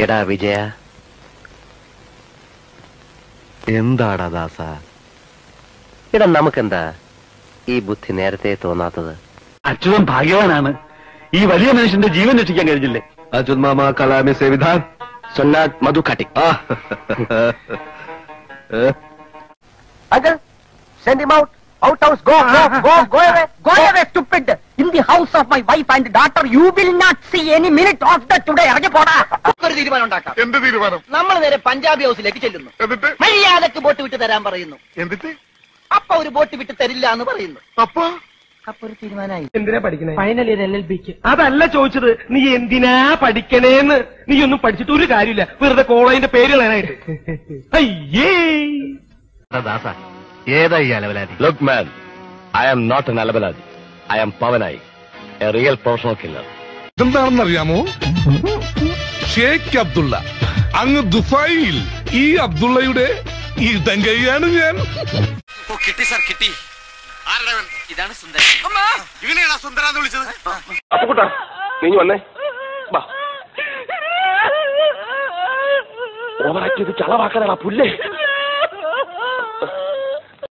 എടാ വിജയ, എന്താടാ ദാസ? എടാ നമുക്കെന്താ ഈ ബുദ്ധി നേരത്തെ തോന്നാത്തത്? അച്യുതൻ ഭാഗ്യവാനാണ്. ഈ വലിയ മനുഷ്യന്റെ ജീവൻ രക്ഷിക്കാൻ കഴിഞ്ഞില്ലേ? അച്യുത് മാമ കലാമി സേ വിധാൻ സുന്നാത് മധു കാട്ടി. Uncle, send him out. Out house, go away. Go away, stupid. In the house of my wife and daughter, you will not see any minute of the today. ഇറങ്ങി പോടാ. ഒരു തീരുമാനം ഉണ്ടാക്കാം. എന്ത് തീരുമാനം? നമ്മൾ നേരെ പഞ്ചാബി ഹൗസിലേക്ക് ചെല്ലുന്നു. എന്നിട്ട് മര്യാദക്ക് ബോട്ട് വിട്ട് തരാൻ പറയുന്നു. എന്നിട്ട് അപ്പൊ ഒരു ബോട്ട് വിട്ട് തരില്ല എന്ന് പറയുന്നു. അപ്പൊ ഒരു തീരുമാനമായി. എന്തിനാ പഠിക്കണേ? ഫൈനൽ ഇയർ LLBക്ക്. അതല്ല ചോദിച്ചത്, നീ എന്തിനാ പഠിക്കണേന്ന്. നീ ഒന്നും പഠിച്ചിട്ട് ഒരു കാര്യമില്ല, വെറുതെ കോളേജിന്റെ പേര് കളയാനായിട്ട്. അയ്യേ ദാസ, ഏതാ ഈ അലവലാതി? Look man, I am not an അലബലാദി. I am Pavanayi, a real professional killer. എന്താണെന്നറിയാമോ? ഷേഖ് അബ്ദുള്ള. അങ്ങ് ദുബായിൽ ഈ അബ്ദുള്ളയുടെ ഇടങ്കൈയാണ് ഞാൻ. കിട്ടി സാർ, കിട്ടി. ഇതാണ് സുന്ദരൻ. ഇവനെയാണ് സുന്ദരാന്ന് വിളിച്ചത്. അപ്പുകുട്ടാ, നീ വന്നേ. ഓവറാക്കിയത് ചളവാക്കാനാ പുല്ലേ.